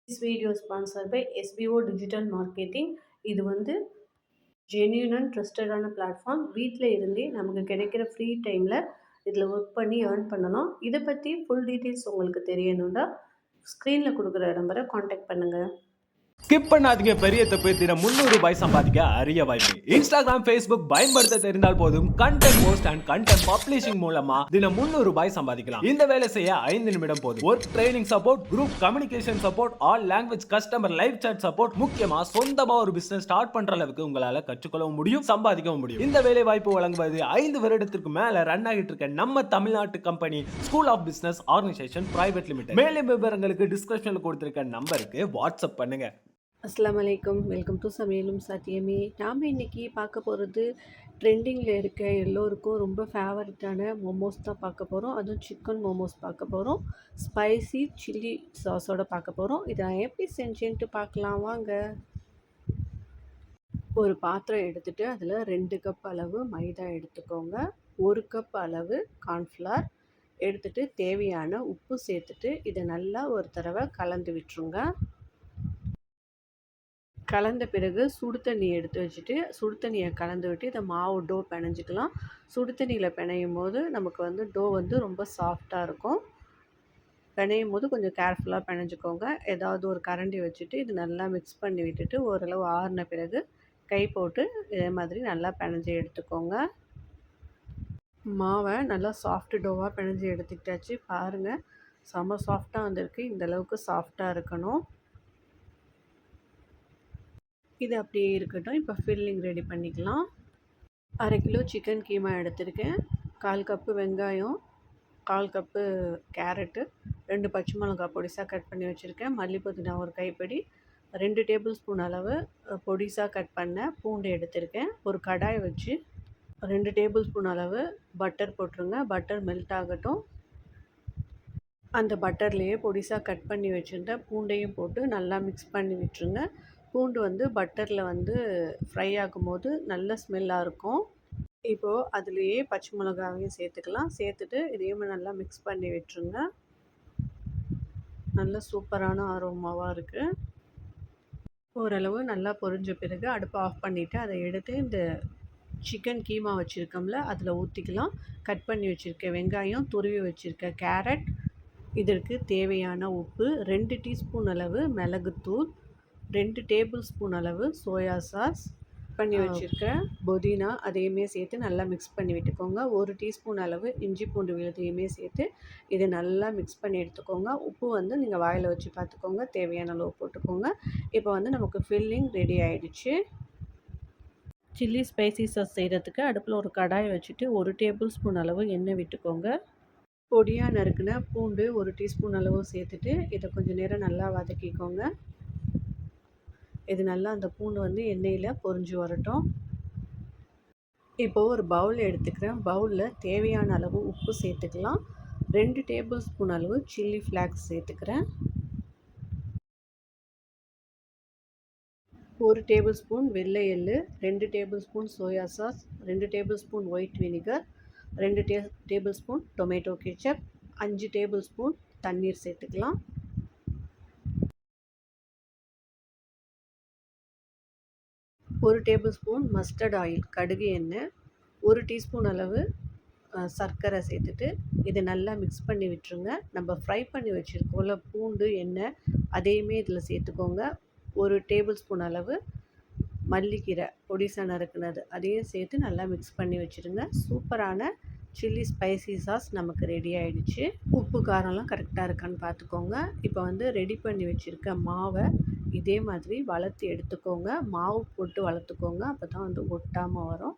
This video is sponsored by SBO Digital Marketing. இது வந்து genuine and ட்ரஸ்டடான platform. வீட்டில் இருந்தே நமக்கு கிடைக்கிற ஃப்ரீ டைமில் இதில் ஒர்க் பண்ணி ஏர்ன் பண்ணலாம். இதை பற்றி ஃபுல் டீட்டெயில்ஸ் உங்களுக்கு தெரியணும்னா ஸ்க்ரீனில் கொடுக்குற நம்பரை காண்டாக்ட் பண்ணுங்கள். ஸ்கிப் பண்ணாதீங்க, பெரிய தப்பு. தினம் ₹300 சம்பாதிக்க அரிய வாய்ப்பு. இன்ஸ்டாகிராம், ஃபேஸ்புக் பயன்படுத்த தெரிந்தால் போதும். Content post and content publishing மூலமா தினம் ₹300 சம்பாதிக்கலாம். இந்த வேலை செய்ய 5 நிமிடம் போதும். Work training support, group communication support, all language customer live chat support, முக்கியமா சொந்தமா ஒரு பிசினஸ் ஸ்டார்ட் பண்ற அளவுக்கு உங்களால கற்றுக்கொள்ளவும் முடியும், சம்பாதிக்கவும் முடியும். இந்த வேலை வாய்ப்பு வழங்குவது 5 வருடத்திற்கு மேல ரன் ஆகிட்டு இருக்க நம்ம தமிழ்நாட்டு company school of business organisation private limited. மேலும் விவரங்களுக்கு டிஸ்கிரிப்ஷன்ல கொடுத்திருக்க நம்பருக்கு வாட்ஸ்அப் பண்ணுங்க. அஸ்ஸலாமு அலைக்கும், வெல்கம் டு சமையலும் சத்தியமே. நாம் இன்றைக்கி பார்க்க போகிறது ட்ரெண்டிங்கில் இருக்க எல்லோருக்கும் ரொம்ப ஃபேவரட்டான மோமோஸ் தான் பார்க்க போகிறோம். அதுவும் சிக்கன் மோமோஸ் பார்க்க போகிறோம். ஸ்பைசி சில்லி சாஸோடு பார்க்க போகிறோம். இதை நான் எப்படி செஞ்சேன்ட்டு பார்க்கலாம் வாங்க. ஒரு பாத்திரம் எடுத்துகிட்டு அதில் 2 கப் அளவு மைதா எடுத்துக்கோங்க. 1 கப் அளவு கார்ன்ஃப்ளவர் எடுத்துகிட்டு தேவையான உப்பு சேர்த்துட்டு இதை நல்லா ஒரு தடவை கலந்து விட்டுருங்க. கலந்த பிறகு சுடு தண்ணி எடுத்து வச்சுட்டு சுடு தண்ணியை கலந்து விட்டு இதை மாவு டோ பிணைஞ்சிக்கலாம். சுடு தண்ணியில் பிணையும் போது நமக்கு வந்து டோ வந்து ரொம்ப சாஃப்டாக இருக்கும். பிணையும் போது கொஞ்சம் கேர்ஃபுல்லாக பிணைஞ்சிக்கோங்க. ஏதாவது ஒரு கரண்டி வச்சுட்டு இது நல்லா மிக்ஸ் பண்ணி விட்டுட்டு ஓரளவு ஆறின பிறகு கை போட்டு இதே மாதிரி நல்லா பிணைஞ்சி எடுத்துக்கோங்க. மாவை நல்லா சாஃப்ட் டோவாக பிணைஞ்சி எடுத்துக்கிட்டாச்சு. பாருங்கள், செம்ம சாஃப்டாக வந்திருக்கு. இந்தளவுக்கு சாஃப்டாக இருக்கணும். இது அப்படியே இருக்கட்டும். இப்போ ஃபில்லிங் ரெடி பண்ணிக்கலாம். 1/2 கிலோ சிக்கன் கீமா எடுத்திருக்கேன். 1/4 கப்பு வெங்காயம், 1/4 கப்பு கேரட்டு, 2 பச்சை மிளகாய் பொடிசாக கட் பண்ணி வச்சுருக்கேன். மல்லி புதினா ஒரு கைப்பிடி, 2 டேபிள் ஸ்பூன் அளவு பொடிசாக கட் பண்ண பூண்டு எடுத்திருக்கேன். ஒரு கடாய் வச்சு 2 டேபிள் ஸ்பூன் அளவு பட்டர் போட்டுருங்க. பட்டர் மெல்ட் ஆகட்டும். அந்த பட்டர்லேயே பொடிசாக கட் பண்ணி வச்சுருந்த பூண்டையும் போட்டு நல்லா மிக்ஸ் பண்ணி விட்டுருங்க. பூண்டு வந்து பட்டரில் வந்து ஃப்ரை ஆகும்போது நல்ல ஸ்மெல்லாக இருக்கும். இப்போது அதுலேயே பச்சை மிளகாவையும் சேர்த்துக்கலாம். சேர்த்துட்டு இதையும் நல்லா மிக்ஸ் பண்ணி விட்டுருங்க. நல்ல சூப்பரான அரோமாவாக இருக்குது. ஓரளவு நல்லா பொரிஞ்ச பிறகு அடுப்பை ஆஃப் பண்ணிவிட்டு அதை எடுத்து இந்த சிக்கன் கீமா வச்சுருக்கோம்ல அதில் ஊற்றிக்கலாம். கட் பண்ணி வச்சுருக்க வெங்காயம், துருவி வச்சுருக்க கேரட், இதற்கு தேவையான உப்பு, 2 டீஸ்பூன் அளவு மிளகுத்தூள், 2 டேபிள் ஸ்பூன் அளவு சோயா சாஸ், பண்ணி வச்சுருக்க புதினா அதையுமே சேர்த்து நல்லா மிக்ஸ் பண்ணி விட்டுக்கோங்க. 1 டீஸ்பூன் அளவு இஞ்சி பூண்டு விழுதையுமே சேர்த்து இதை நல்லா மிக்ஸ் பண்ணி எடுத்துக்கோங்க. உப்பு வந்து நீங்கள் வாயில் வச்சு பார்த்துக்கோங்க, தேவையான அளவு போட்டுக்கோங்க. இப்போ வந்து நமக்கு ஃபில்லிங் ரெடி ஆகிடுச்சு. சில்லி ஸ்பைசி சாஸ் செய்கிறதுக்கு அடுப்பில் ஒரு கடாய் வச்சுட்டு 1 டேபிள் ஸ்பூன் அளவு எண்ணெய் விட்டுக்கோங்க. பொடியாக நறுக்குன பூண்டு 1 டீஸ்பூன் அளவு சேர்த்துட்டு இதை கொஞ்சம் நேரம் நல்லா வதக்கிக்கோங்க. இது நல்லா அந்த பூண்டு வந்து எண்ணெயில் பொரிஞ்சு வரட்டும். இப்போது ஒரு பவுல் எடுத்துக்கிறேன். பவுலில் தேவையான அளவு உப்பு சேர்த்துக்கலாம். 2 டேபிள் ஸ்பூன் அளவு சில்லி ஃப்ளாக்ஸ் சேர்த்துக்கிறேன். 1 டேபிள் ஸ்பூன் வெள்ளை எள்ளு, 2 table spoon soya sauce, 2 table spoon white vinegar, 2 table spoon tomato ketchup, 5 table spoon தண்ணீர் சேர்த்துக்கலாம். 1 டேபிள் ஸ்பூன் மஸ்டர்ட் ஆயில் கடுகு எண்ணெய், 1 டீஸ்பூன் அளவு சர்க்கரை சேர்த்துட்டு இதை நல்லா மிக்ஸ் பண்ணி விட்டுருங்க. நம்ம ஃப்ரை பண்ணி வச்சுருக்கோம்ல பூண்டு எண்ணெய் அதையுமே இதில் சேர்த்துக்கோங்க. 1 டேபிள் ஸ்பூன் அளவு மல்லிக்கீரை பொடிசாக நறுக்குனது அதையும் சேர்த்து நல்லா மிக்ஸ் பண்ணி வச்சுருங்க. சூப்பரான சில்லி ஸ்பைசி சாஸ் நமக்கு ரெடி ஆகிடுச்சு. உப்பு காரம்லாம் கரெக்டாக இருக்கான்னு பார்த்துக்கோங்க. இப்போ வந்து ரெடி பண்ணி வச்சுருக்க மாவை இதே மாதிரி வளர்த்து எடுத்துக்கோங்க. மாவு போட்டு வளர்த்துக்கோங்க, அப்போ தான் வந்து ஒட்டாமல் வரும்.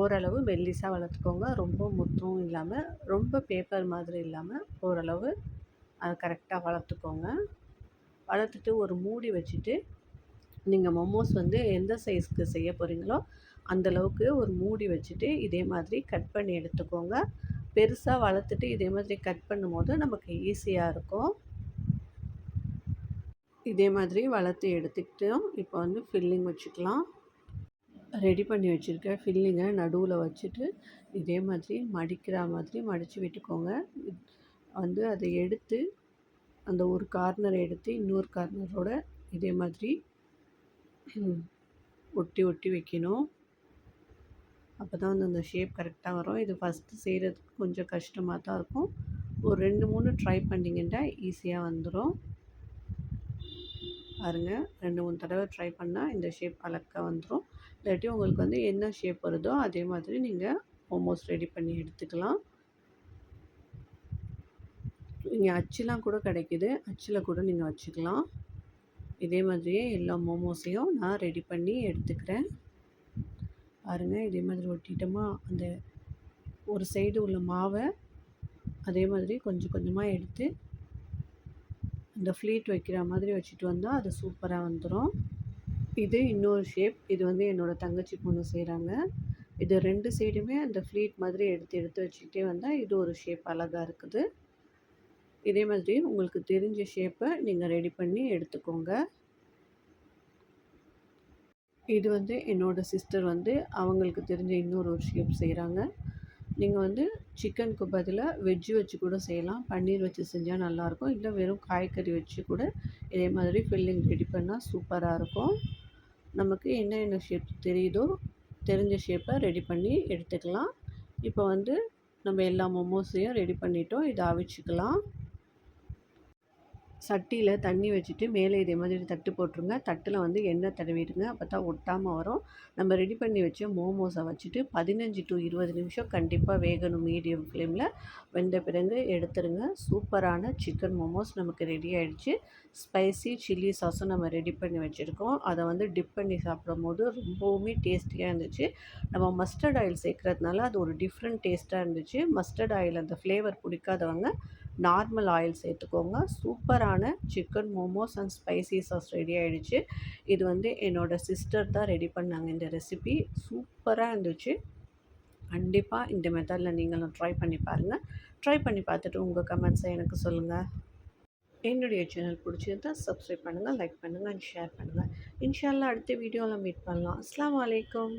ஓரளவு மெல்லிசாக வளர்த்துக்கோங்க. ரொம்ப முத்தும் இல்லாமல் ரொம்ப பேப்பர் மாதிரி இல்லாமல் ஓரளவு அது கரெக்டாக வளர்த்துக்கோங்க. வளர்த்துட்டு ஒரு மூடி வச்சுட்டு நீங்கள் மோமோஸ் வந்து எந்த சைஸ்க்கு செய்ய போகிறீங்களோ அந்தளவுக்கு ஒரு மூடி வச்சுட்டு இதே மாதிரி கட் பண்ணி எடுத்துக்கோங்க. பெருசாக வளர்த்துட்டு இதே மாதிரி கட் பண்ணும்போது நமக்கு ஈஸியாக இருக்கும். இதே மாதிரி வளர்த்து எடுத்துக்கிட்டோம். இப்போ வந்து ஃபில்லிங் வச்சுக்கலாம். ரெடி பண்ணி வச்சுருக்க ஃபில்லிங்கை நடுவில் வச்சுட்டு இதே மாதிரி மடிக்கிற மாதிரி மடித்து விட்டுக்கோங்க. வந்து அதை எடுத்து அந்த ஒரு கார்னரை எடுத்து இன்னொரு கார்னரோட இதே மாதிரி ஒட்டி ஒட்டி வைக்கணும். அப்போ தான் வந்து அந்த ஷேப் கரெக்டாக வரும். இது ஃபஸ்ட்டு செய்கிறதுக்கு கொஞ்சம் கஷ்டமாக தான் இருக்கும். ஒரு 2, 3 ட்ரை பண்ணிங்கன்னா ஈஸியாக வந்துடும். பாருங்க 2, 3 தடவை ட்ரை பண்ணால் இந்த ஷேப் அழகா வந்துடும். இல்லாட்டி உங்களுக்கு வந்து என்ன ஷேப் வருதோ அதே மாதிரி நீங்கள் மோமோஸ் ரெடி பண்ணி எடுத்துக்கலாம். இங்கே அச்சுலாம் கூட கிடைக்குது. அச்சில் கூட நீங்கள் வச்சுக்கலாம். இதே மாதிரியே எல்லா மோமோஸையும் நான் ரெடி பண்ணி எடுத்துக்கிறேன். பாருங்கள் இதே மாதிரி ஒட்டிட்டோமா, அந்த ஒரு சைடு உள்ள மாவை அதே மாதிரி கொஞ்சம் கொஞ்சமாக எடுத்து அந்த ஃப்ளீட் வைக்கிற மாதிரி வச்சுட்டு வந்தால் அது சூப்பராக வந்துடும். இது இன்னொரு ஷேப். இது வந்து என்னோடய தங்கச்சி பொண்ணு செய்கிறாங்க. இது 2 சைடுமே அந்த ஃப்ளீட் மாதிரி எடுத்து எடுத்து வச்சுக்கிட்டே வந்தால் இது ஒரு ஷேப் அழகாக இருக்குது. இதே மாதிரி உங்களுக்கு தெரிஞ்ச ஷேப்பை நீங்கள் ரெடி பண்ணி எடுத்துக்கோங்க. இது வந்து என்னோடய சிஸ்டர் வந்து அவங்களுக்கு தெரிஞ்ச இன்னொரு ஷேப் செய்கிறாங்க. நீங்கள் வந்து சிக்கனுக்கு பதிலாக வெஜ்ஜு வச்சு கூட செய்யலாம். பன்னீர் வச்சு செஞ்சால் நல்லாயிருக்கும். இல்லை வெறும் காய்கறி வச்சு கூட இதே மாதிரி ஃபில்லிங் ரெடி பண்ணால் சூப்பராக இருக்கும். நமக்கு என்ன ஷேப் தெரியுதோ தெரிஞ்ச ஷேப்பை ரெடி பண்ணி எடுத்துக்கலாம். இப்போ வந்து நம்ம எல்லா மோமோஸையும் ரெடி பண்ணிட்டோம். இதை அவிச்சுக்கலாம். சட்டியில் தண்ணி வச்சுட்டு மேலே இதே மாதிரி தட்டு போட்டுருங்க. தட்டில் வந்து எண்ணெய் தடவிடுங்க. அப்போ தான் ஒட்டாமல் வரும். நம்ம ரெடி பண்ணி வச்ச மோமோஸை வச்சுட்டு 15 to 20 நிமிஷம் கண்டிப்பாக வேகணும் மீடியம் ஃப்ளேமில். வெந்த பிறகு எடுத்துருங்க. சூப்பரான சிக்கன் மோமோஸ் நமக்கு ரெடி ஆகிடுச்சு. ஸ்பைசி சில்லி சாஸும் நம்ம ரெடி பண்ணி வச்சுருக்கோம். அதை வந்து டிப் பண்ணி சாப்பிடும்போது ரொம்பவுமே டேஸ்டியாக இருந்துச்சு. நம்ம மஸ்டர்ட் ஆயில் சேர்க்குறதுனால அது ஒரு டிஃப்ரெண்ட் டேஸ்ட்டாக இருந்துச்சு. மஸ்டர்ட் ஆயில் அந்த ஃப்ளேவர் பிடிக்காதவங்க நார்மல் ஆயில் சேர்த்துக்கோங்க. சூப்பரான chicken momos and spicy sauce ready ஆகிடுச்சு. இது வந்து என்னோடய சிஸ்டர் தான் ரெடி பண்ணாங்க இந்த ரெசிபி. சூப்பராக இருந்துச்சு. கண்டிப்பாக இந்த மெத்தடில் நீங்களும் ட்ரை பண்ணி பாருங்கள். ட்ரை பண்ணி பார்த்துட்டு உங்கள் கமெண்ட்ஸை எனக்கு சொல்லுங்கள். என்னுடைய சேனல் பிடிச்சிருந்தா சப்ஸ்கிரைப் பண்ணுங்கள், லைக் பண்ணுங்கள் அண்ட் ஷேர் பண்ணுங்கள். இன்ஷா அல்லாஹ் அடுத்த வீடியோவில் மீட் பண்ணலாம். அஸ்ஸலாமு அலைக்கும்.